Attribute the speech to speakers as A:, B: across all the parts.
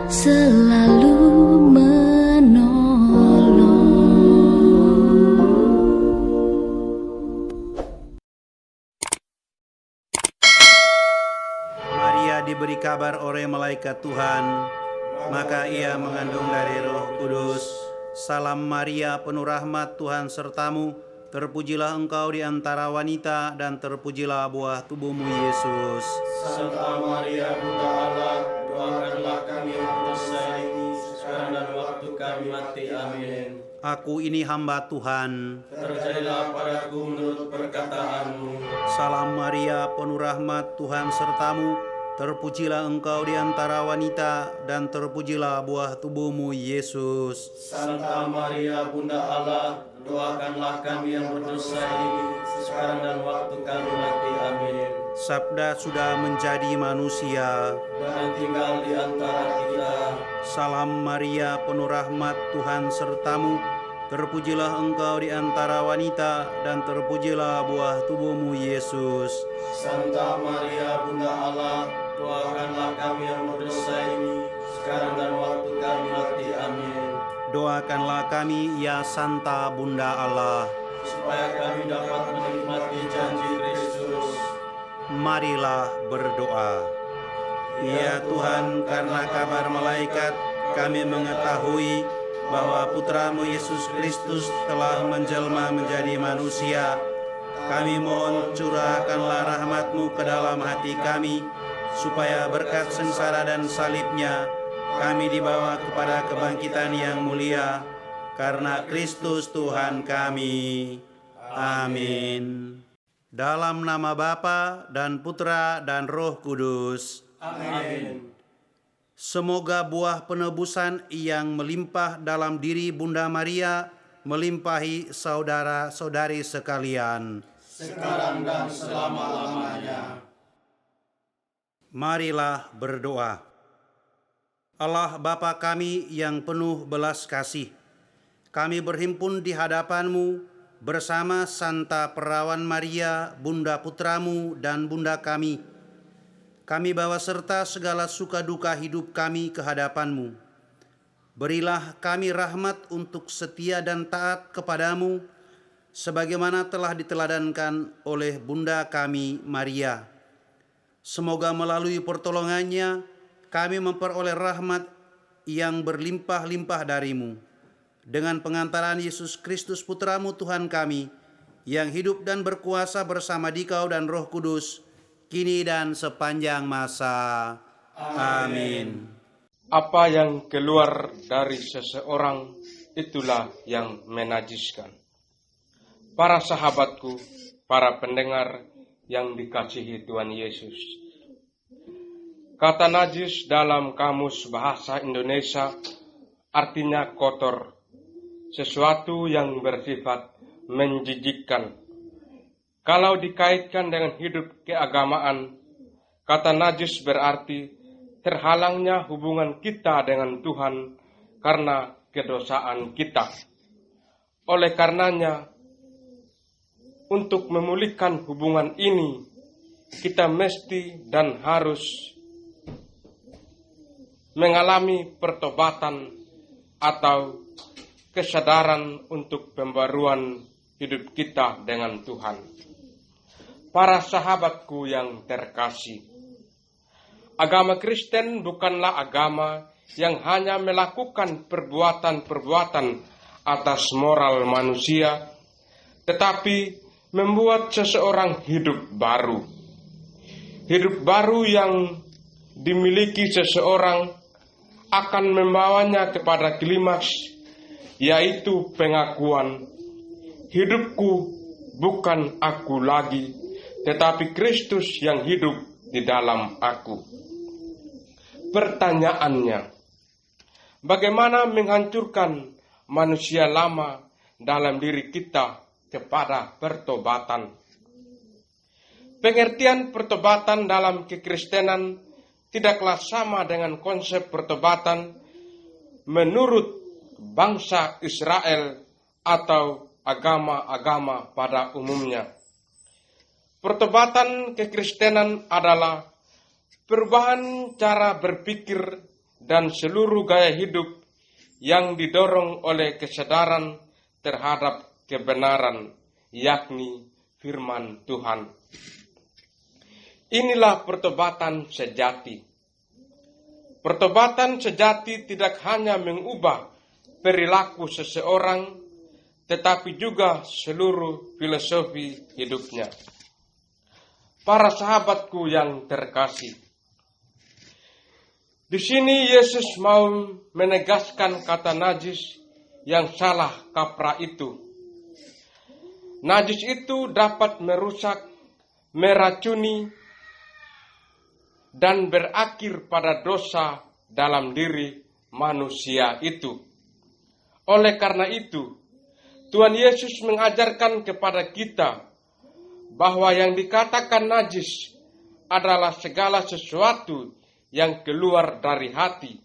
A: selalu menolong.
B: Maria diberi kabar oleh malaikat Tuhan, maka ia mengandung dari Roh Kudus. Salam Maria, penuh rahmat, Tuhan sertamu. Terpujilah engkau di antara wanita, dan terpujilah buah tubuhmu, Yesus.
C: Santa Maria, Bunda Allah, doakanlah kami yang berdosa ini, sekarang dan waktu kami mati. Amin.
B: Aku ini hamba Tuhan.
C: Terjadilah padaku menurut perkataanmu.
B: Salam Maria, penuh rahmat, Tuhan sertamu. Terpujilah engkau di antara wanita, dan terpujilah buah tubuhmu, Yesus.
C: Santa Maria, Bunda Allah, doakanlah kami yang berdosa ini, sekarang dan waktu kami mati. Amin.
B: Sabda sudah menjadi manusia
C: Dan tinggal di antara kita.
B: Salam Maria, penuh rahmat, Tuhan sertamu. Terpujilah engkau di antara wanita, dan terpujilah buah tubuhmu, Yesus.
C: Santa Maria, Bunda Allah, doakanlah kami yang berdosa ini, sekarang dan waktu kami mati. Amin.
B: Doakanlah kami, ya Santa Bunda Allah.
C: Supaya kami dapat menikmati janji Kristus.
B: Marilah berdoa. Ya Tuhan, karena kabar malaikat kami mengetahui bahwa Putramu Yesus Kristus telah menjelma menjadi manusia. Kami mohon curahkanlah rahmat-Mu ke dalam hati kami, supaya berkat sengsara dan salibnya kami dibawa kepada kebangkitan yang mulia, karena Kristus Tuhan kami. Amin. Dalam nama Bapa dan Putra dan Roh Kudus.
C: Amin.
B: Semoga buah penebusan yang melimpah dalam diri Bunda Maria melimpahi saudara-saudari sekalian,
C: Sekarang dan selama-lamanya.
B: Marilah berdoa. Allah Bapa kami yang penuh belas kasih, kami berhimpun di hadapan-Mu bersama Santa Perawan Maria, Bunda Putramu dan Bunda kami. Kami bawa serta segala suka duka hidup kami ke hadapan-Mu. Berilah kami rahmat untuk setia dan taat kepadamu, sebagaimana telah diteladankan oleh Bunda kami Maria. Semoga melalui pertolongannya kami memperoleh rahmat yang berlimpah-limpah dari-Mu. Dengan pengantaran Yesus Kristus Putramu Tuhan kami, yang hidup dan berkuasa bersama Dikau dan Roh Kudus, kini dan sepanjang masa. Amin.
D: Apa yang keluar dari seseorang, itulah yang menajiskan. Para sahabatku, para pendengar yang dikasihi Tuhan Yesus. Kata najis dalam kamus bahasa Indonesia artinya kotor, sesuatu yang bersifat menjijikkan. Kalau dikaitkan dengan hidup keagamaan, kata najis berarti terhalangnya hubungan kita dengan Tuhan karena kedosaan kita. Oleh karenanya, untuk memulihkan hubungan ini, kita mesti dan harus mengalami pertobatan atau kesadaran untuk pembaruan hidup kita dengan Tuhan. Para sahabatku yang terkasih, agama Kristen bukanlah agama yang hanya melakukan perbuatan-perbuatan atas moral manusia, tetapi membuat seseorang hidup baru. Hidup baru yang dimiliki seseorang akan membawanya kepada klimaks, yaitu pengakuan, hidupku bukan aku lagi, tetapi Kristus yang hidup di dalam aku. Pertanyaannya, bagaimana menghancurkan manusia lama dalam diri kita kepada pertobatan? Pengertian pertobatan dalam kekristenan tidaklah sama dengan konsep pertobatan menurut bangsa Israel atau agama-agama pada umumnya. Pertobatan kekristenan adalah perubahan cara berpikir dan seluruh gaya hidup yang didorong oleh kesadaran terhadap kebenaran, yakni firman Tuhan. Inilah pertobatan sejati. Pertobatan sejati tidak hanya mengubah perilaku seseorang, tetapi juga seluruh filosofi hidupnya. Para sahabatku yang terkasih, di sini Yesus mau menegaskan kata najis yang salah kaprah itu. Najis itu dapat merusak, meracuni, dan berakhir pada dosa dalam diri manusia itu. Oleh karena itu, Tuhan Yesus mengajarkan kepada kita bahwa yang dikatakan najis adalah segala sesuatu yang keluar dari hati,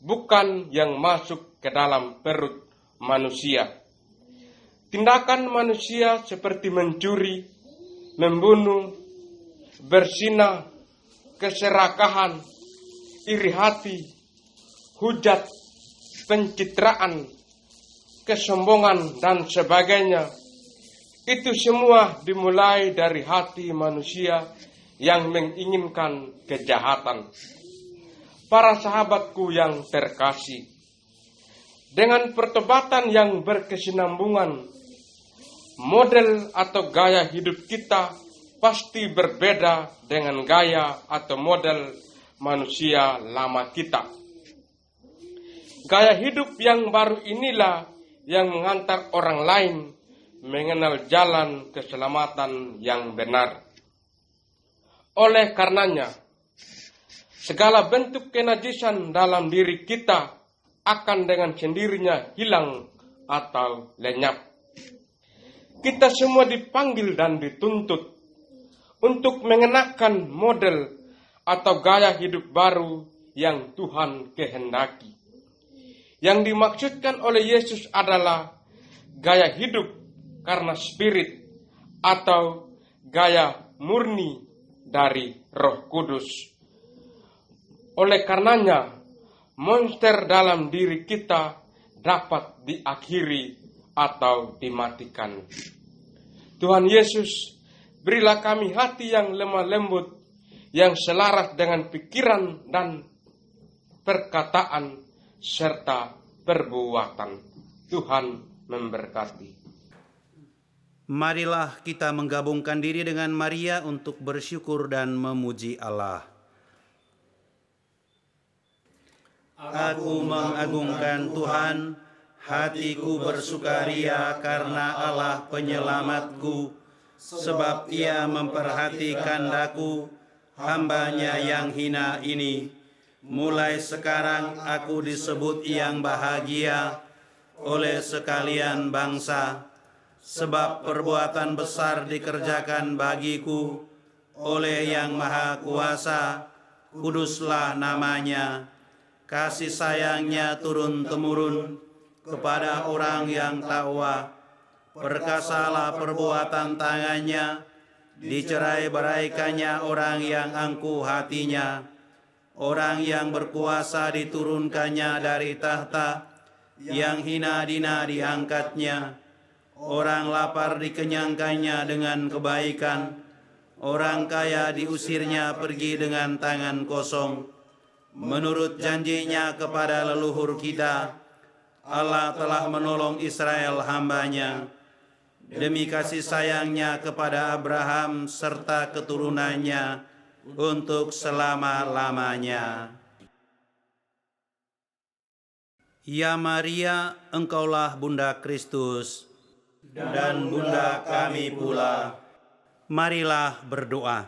D: bukan yang masuk ke dalam perut manusia. Tindakan manusia seperti mencuri, membunuh, berzina, keserakahan, iri hati, hujat, pencitraan, kesombongan, dan sebagainya. Itu semua dimulai dari hati manusia yang menginginkan kejahatan. Para sahabatku yang terkasih, dengan pertobatan yang berkesinambungan, model atau gaya hidup kita pasti berbeda dengan gaya atau model manusia lama kita. Gaya hidup yang baru inilah yang mengantar orang lain mengenal jalan keselamatan yang benar. Oleh karenanya, segala bentuk kenajisan dalam diri kita akan dengan sendirinya hilang atau lenyap. Kita semua dipanggil dan dituntut untuk mengenakan model atau gaya hidup baru yang Tuhan kehendaki. Yang dimaksudkan oleh Yesus adalah gaya hidup karena spirit atau gaya murni dari Roh Kudus. Oleh karenanya, monster dalam diri kita dapat diakhiri atau dimatikan. Tuhan Yesus, berilah kami hati yang lemah lembut, yang selaras dengan pikiran dan perkataan serta perbuatan. Tuhan memberkati.
B: Marilah kita menggabungkan diri dengan Maria untuk bersyukur dan memuji Allah. Aku mengagungkan Tuhan, hatiku bersukaria karena Allah penyelamatku, sebab Ia memperhatikan daku, hamba-Nya yang hina ini. Mulai sekarang aku disebut yang bahagia oleh sekalian bangsa, sebab perbuatan besar dikerjakan bagiku oleh Yang Maha Kuasa, kuduslah namanya. Kasih sayangnya turun-temurun kepada orang yang takwa. Perkasalah perbuatan tangannya, dicerai-beraikannya orang yang angkuh hatinya. Orang yang berkuasa diturunkannya dari tahta, yang hina dina diangkatnya. Orang lapar dikenyangkannya dengan kebaikan, orang kaya diusirnya pergi dengan tangan kosong. Menurut janjinya kepada leluhur kita, Allah telah menolong Israel hamba-Nya. Demi kasih sayangnya kepada Abraham serta keturunannya untuk selama-lamanya. Ya Maria, engkaulah Bunda Kristus, dan Bunda kami pula. Marilah berdoa.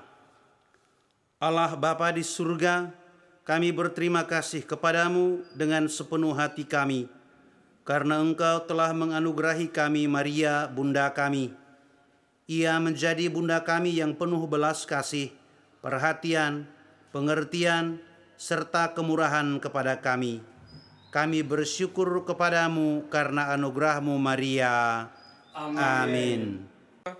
B: Allah Bapa di surga, kami berterima kasih kepadamu dengan sepenuh hati kami, karena Engkau telah menganugerahi kami Maria, Bunda kami. Ia menjadi Bunda kami yang penuh belas kasih, perhatian, pengertian, serta kemurahan kepada kami. Kami bersyukur kepadamu karena anugerah-Mu Maria. Amin.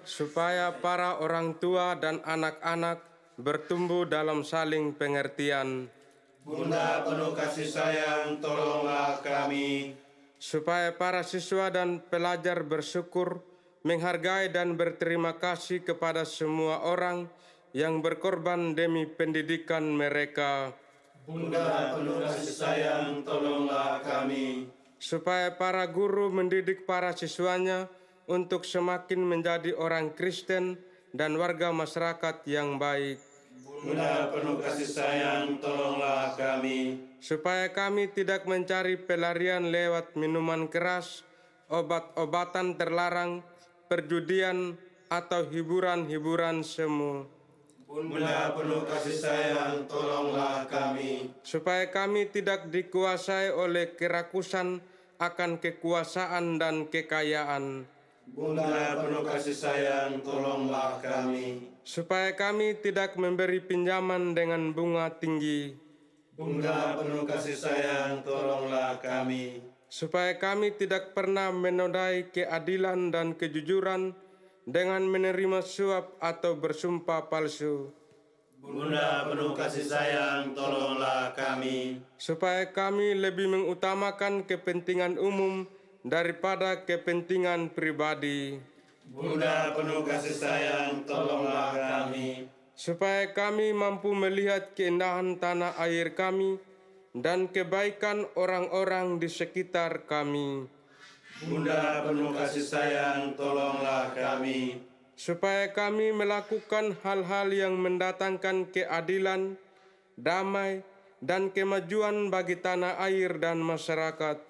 D: Supaya para orang tua dan anak-anak bertumbuh dalam saling pengertian
C: Bunda penuh kasih sayang, tolonglah kami.
D: Supaya para siswa dan pelajar bersyukur, menghargai dan berterima kasih kepada semua orang yang berkorban demi pendidikan mereka.
C: Bunda penuh kasih sayang, tolonglah kami.
D: Supaya para guru mendidik para siswanya untuk semakin menjadi orang Kristen dan warga masyarakat yang baik.
C: Bunda penuh kasih sayang, tolonglah kami.
D: Supaya kami tidak mencari pelarian lewat minuman keras, obat-obatan terlarang, perjudian, atau hiburan-hiburan semu.
C: Bunda penuh kasih sayang, tolonglah kami.
D: Supaya kami tidak dikuasai oleh kerakusan akan kekuasaan dan kekayaan.
C: Bunda penuh kasih sayang, tolonglah kami.
D: Supaya kami tidak memberi pinjaman dengan bunga tinggi.
C: Bunda penuh kasih sayang, tolonglah kami.
D: Supaya kami tidak pernah menodai keadilan dan kejujuran dengan menerima suap atau bersumpah palsu.
C: Bunda penuh kasih sayang, tolonglah kami.
D: Supaya kami lebih mengutamakan kepentingan umum daripada kepentingan pribadi.
C: Bunda penuh kasih sayang, tolonglah kami.
D: Supaya kami mampu melihat keindahan tanah air kami dan kebaikan orang-orang di sekitar kami.
C: Bunda penuh kasih sayang, tolonglah kami.
D: Supaya kami melakukan hal-hal yang mendatangkan keadilan, damai, dan kemajuan bagi tanah air dan masyarakat.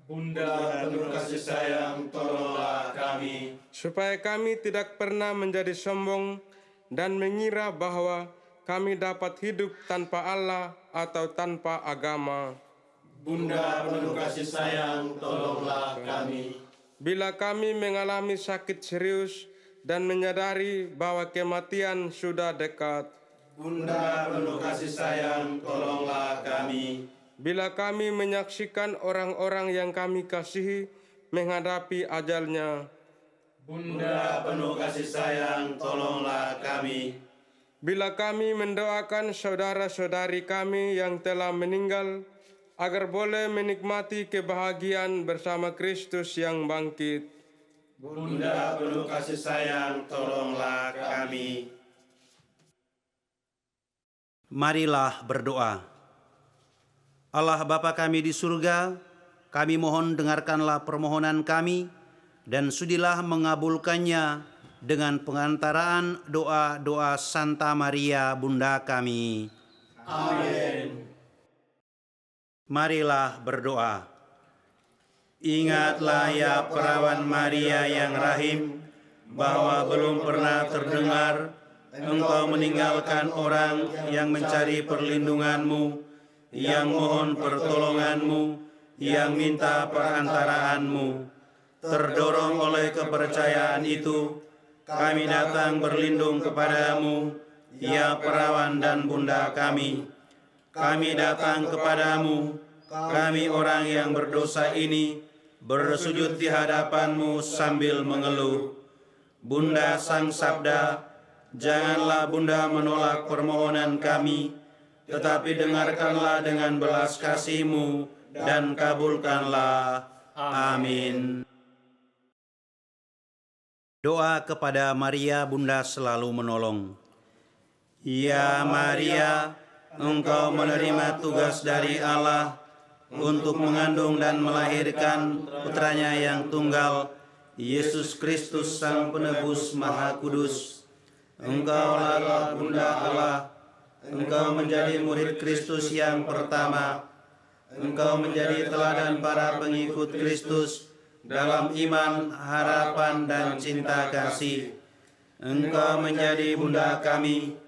C: Bunda penuh kasih sayang, tolonglah kami.
D: Supaya kami tidak pernah menjadi sombong dan mengira bahwa kami dapat hidup tanpa Allah atau tanpa agama.
C: Bunda penuh kasih sayang, tolonglah kami.
D: Bila kami mengalami sakit serius dan menyadari bahwa kematian sudah dekat.
C: Bunda penuh kasih sayang, tolonglah kami.
D: Bila kami menyaksikan orang-orang yang kami kasihi menghadapi ajalnya.
C: Bunda penuh kasih sayang, tolonglah kami.
D: Bila kami mendoakan saudara-saudari kami yang telah meninggal, agar boleh menikmati kebahagiaan bersama Kristus yang bangkit.
C: Bunda penuh kasih sayang, tolonglah kami.
B: Marilah berdoa. Allah Bapa kami di surga, kami mohon dengarkanlah permohonan kami, dan sudilah mengabulkannya dengan pengantaraan doa-doa Santa Maria Bunda kami.
C: Amin.
B: Marilah berdoa. Ingatlah ya perawan Maria yang rahim, bahwa belum pernah terdengar Engkau meninggalkan orang yang mencari perlindunganmu, yang mohon pertolonganmu, yang minta perantaraanmu. Terdorong oleh kepercayaan itu, kami datang berlindung kepadamu, ya perawan dan bunda kami. Kami datang kepadamu, kami orang yang berdosa ini, bersujud di hadapanmu sambil mengeluh. Bunda Sang Sabda, janganlah Bunda menolak permohonan kami, tetapi dengarkanlah dengan belas kasih-Mu dan kabulkanlah. Amin. Doa kepada Maria Bunda selalu menolong. Ya Maria, Engkau menerima tugas dari Allah untuk mengandung dan melahirkan putranya yang tunggal, Yesus Kristus Sang Penebus Maha Kudus. Engkaulah Bunda Allah. Engkau menjadi murid Kristus yang pertama. Engkau menjadi teladan para pengikut Kristus dalam iman, harapan, dan cinta kasih. Engkau menjadi bunda kami,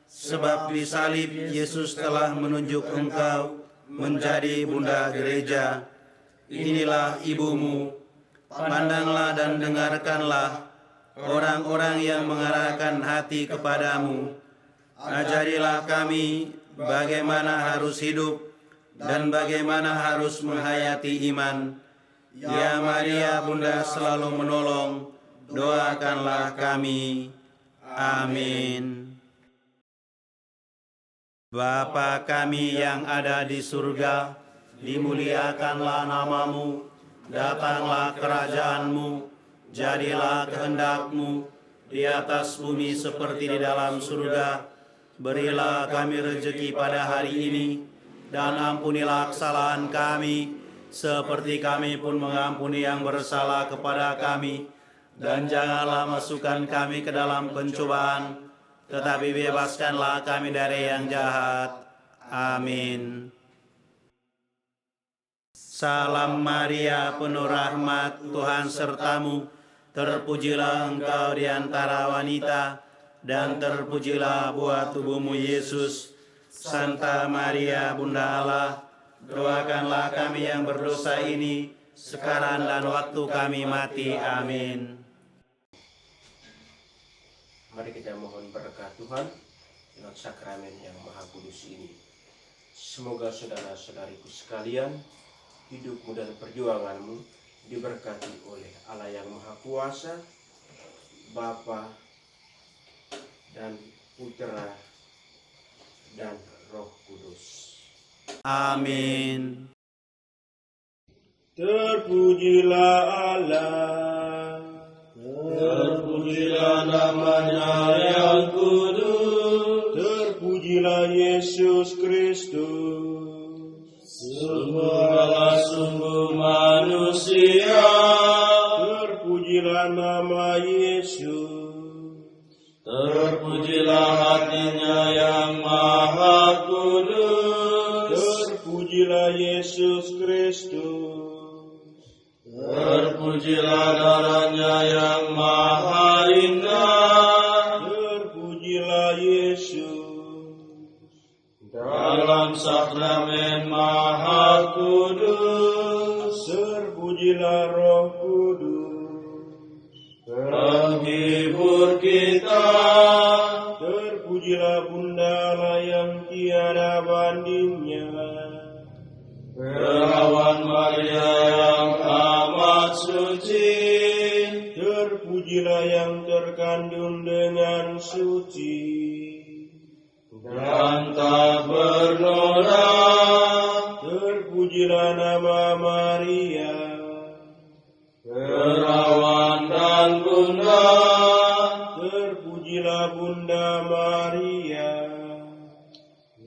B: sebab di salib Yesus telah menunjuk Engkau menjadi bunda gereja. Inilah ibumu. Pandanglah dan dengarkanlah orang-orang yang mengarahkan hati kepadamu. Ajarilah kami bagaimana harus hidup dan bagaimana harus menghayati iman. Ya Maria, Bunda selalu menolong, doakanlah kami. Amin. Bapa kami yang ada di surga, dimuliakanlah namamu, datanglah kerajaanmu, jadilah kehendak-Mu di atas bumi seperti di dalam surga. Berilah kami rezeki pada hari ini, dan ampunilah kesalahan kami, seperti kami pun mengampuni yang bersalah kepada kami. Dan janganlah masukkan kami ke dalam pencobaan, tetapi bebaskanlah kami dari yang jahat. Amin. Salam Maria, penuh rahmat, Tuhan sertamu. Terpujilah engkau di antara wanita, dan terpujilah buah tubuhmu Yesus. Santa Maria, Bunda Allah, doakanlah kami yang berdosa ini, sekarang dan waktu kami mati. Amin.
A: Mari kita mohon berkat Tuhan lewat sakramen yang maha kudus ini. Semoga saudara-saudariku sekalian, hidupmu dan perjuanganmu diberkati oleh Allah yang Maha Kuasa, Bapa dan Putra dan Roh Kudus.
B: Amin.
C: Terpujilah Allah, terpujilah namanya yang kudus, terpujilah Yesus Kristus. Sungguh Allah, sungguh manusia, terpujilah nama Yesus. Terpujilah hatinya yang maha kudus, terpujilah Yesus Kristus. Terpujilah darahnya yang maha indah, terpujilah Yesus. Dalam sakramen maha kudus, terpujilah Roh Kudus. Penghibur kita, terpujilah Bunda Allah yang tiada bandingnya. Perawan Maria yang amat suci, terpujilah yang terkandung dengan suci dan tak bernoda, terpujilah nama Maria. Perawan dan Bunda, terpujilah Bunda Maria.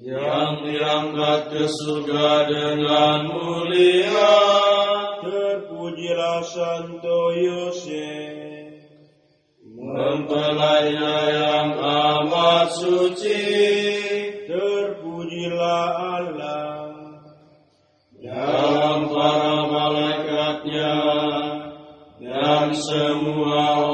C: Yang diangkat ke surga dengan mulia, terpujilah Santo Yosef. Mempelainya yang amat suci, terpujilah Allah. Dalam para malaikatnya dan semua